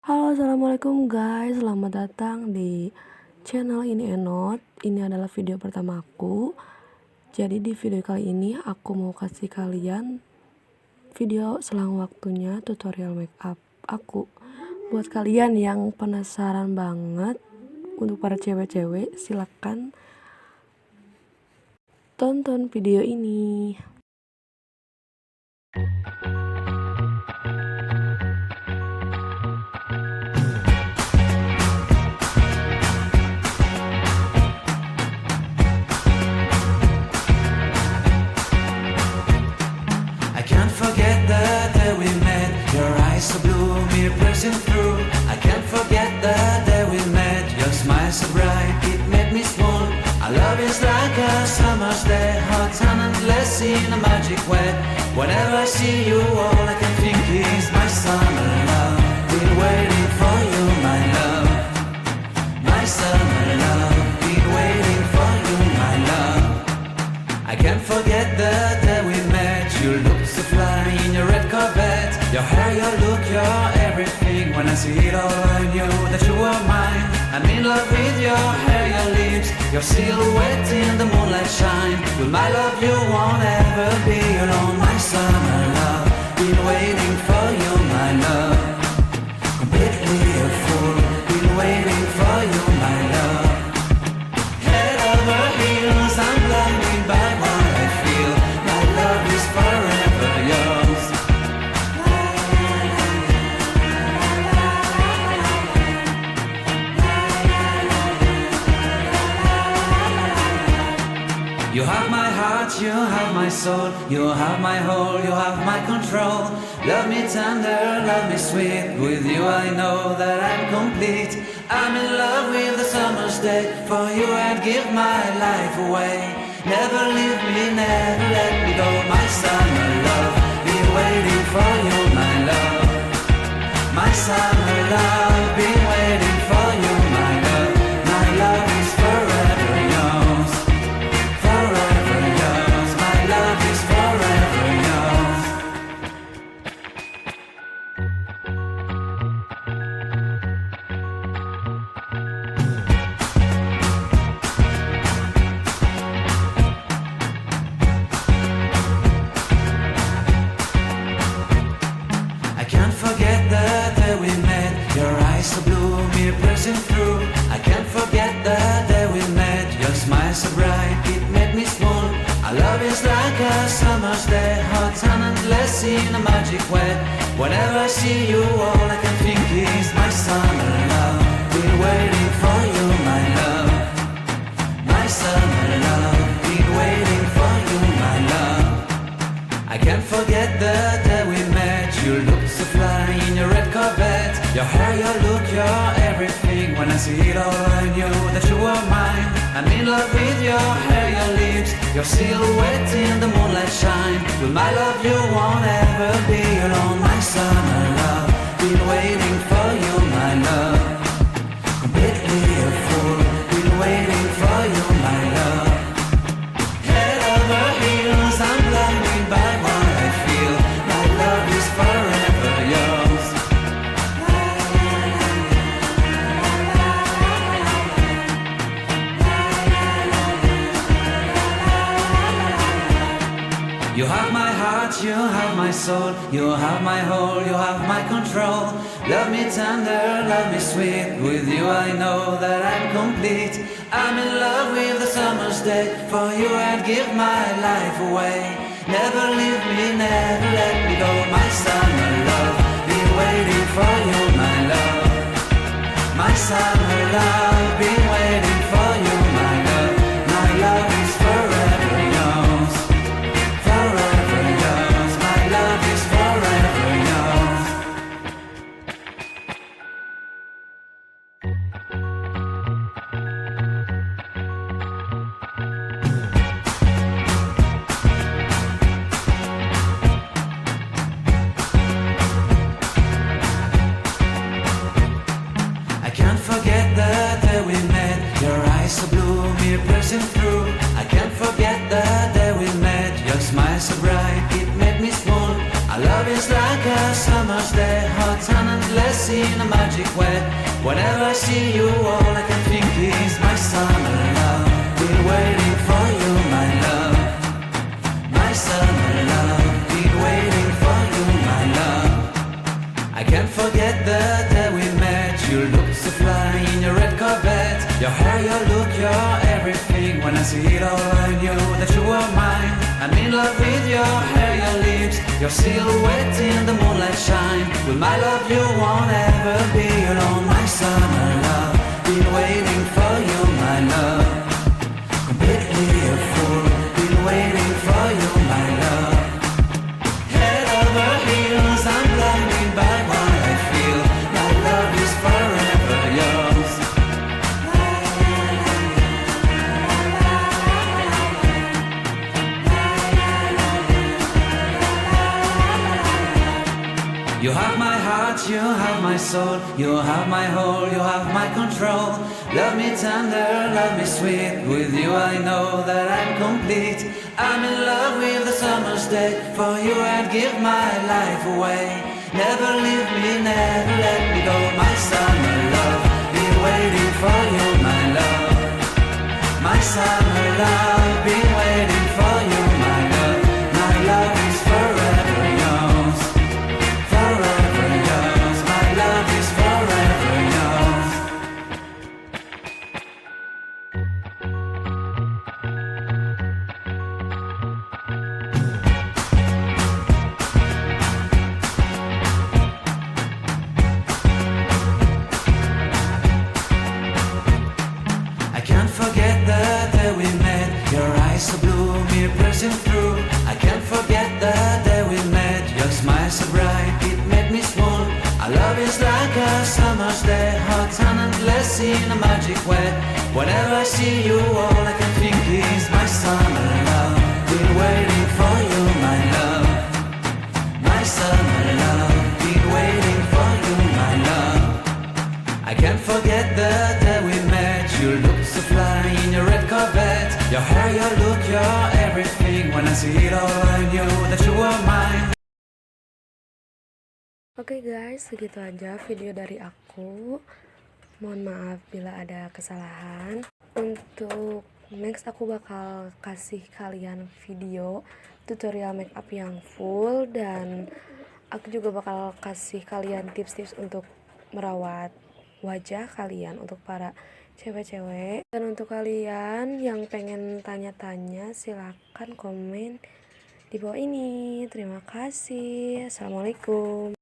Halo, assalamualaikum guys. Selamat datang di channel ini Enot. Ini adalah video pertama aku. Jadi di video kali ini aku mau kasih kalian video selang waktunya tutorial make up aku. Buat kalian yang penasaran banget, untuk para cewek-cewek silakan tonton video ini. I can't forget the day we met. Your eyes so blue, me pressing through. I can't forget the day we met. Your smile so bright, it made me swoon. Our love is like a summer's day, hot and endless in a magic way. Whenever I see you, all I can think is my summer love. Been waiting for you, my love. My summer love. Been waiting for you, my love. I can't forget the day we met. You look so fly in your red Corvette. Your hair, your look, your everything. When I see it all, I knew that you were mine. I'm in love with your hair, your lips, your silhouette in the moonlight shine. With my love, you won't ever be alone. My summer love, been waiting for you, my love. Completely a fool, been waiting for you, my love. Head over heels, I'm blinded by what I feel. My love is forever yours. You have my heart, you have my soul, you have my whole, you have my control. Love me tender, love me sweet. With you I know that I'm complete. I'm in love with the summer's day. For you I'd give my life away. Never leave me, never let me go. My summer love, been waiting for you, my love. My summer love, been waiting for you, my love. My love is forever yours. Forever yours, my love is forever yours. I can't forget the day we met. Your eyes so blue, me pressing through. I can't forget the day we met. Your smile so bright, it made me swoon. Our love is like a summer's day, hot and endless in a magic way. Whenever I see you, all I can think is my summer love. Been waiting for you, my love. My summer love, been waiting for you, my love. I can't forget the day we met. You look so fly in your red Corvette. Your hair, your look, your everything. When I see it all, I knew that you were mine. I'm in love with your hair, your lips, your silhouette in the moonlight shine. With my love, you won't ever be alone. My summer love, been waiting for you, my love. Completely a fool, been waiting for you, my love. Head over heels, I'm blinded by what I feel. My love is forever yours. You have my heart, you have my soul, you have my whole, you have my control. Love me tender, love me sweet. With you I know that I'm complete. I'm in love with the summer's day. For you I'd give my life away. Never leave me, never let me go. My summer love, been waiting for you, my love. My summer love, been waiting for you, my love. My love is forever yours. Forever yours, my love is forever yours. I can't forget the day we met. Your eyes so blue, me pressing through. I can't forget the day we met. Your smile so bright, it made me swoon. Our love is like a summer's day, hot and endless in a magic way. Whenever I see you, all I can think is my summer love. Been waiting for you, my love. My summer love. Been waiting for you, my love. I can't forget the day we met. You looked so fly in your red Corvette. Your hair, your look, your everything. When I see it all, I knew that you were mine. I'm in love with your hair, your lips, your silhouette in the moonlight shine. With my love you won't ever be alone. My summer love, been waiting for you, my love. Completely a fool, been waiting for you, my love. Head over heels, I'm blinded by what I feel. My love is forever yours. You have my heart, you have my soul, you have my whole, you have my control. Love me tender, love me sweet, with you I know that I'm complete. I'm in love with the summer's day, for you I'd give my life away. Never leave me, never let me go, my summer love. Been waiting for you, my love. My summer love, been waiting for you, my love. My love is forever yours. Forever yours, my love is forever yours. I can't forget the day we met. Your eyes so blue, me piercing through. I can't forget the day we met. Your smile so bright, it made me swoon. Our love is like a summer's day, hot and endless in a magic way. Whenever I see you, all I can think is my summer love. Been waiting for you, my love. My summer love. Been waiting for you, my love. I can't forget the day we met. You looked so fly in your red Corvette. Your hair, your look, your everything. When I see it all, I knew that you were mine. Oke guys, segitu aja video dari aku. Mohon maaf bila ada kesalahan. Untuk next aku bakal kasih kalian video tutorial makeup yang full, dan aku juga bakal kasih kalian tips-tips untuk merawat wajah kalian untuk para cewek-cewek. Dan untuk kalian yang pengen tanya-tanya, silahkan komen di bawah ini. Terima kasih. Assalamualaikum.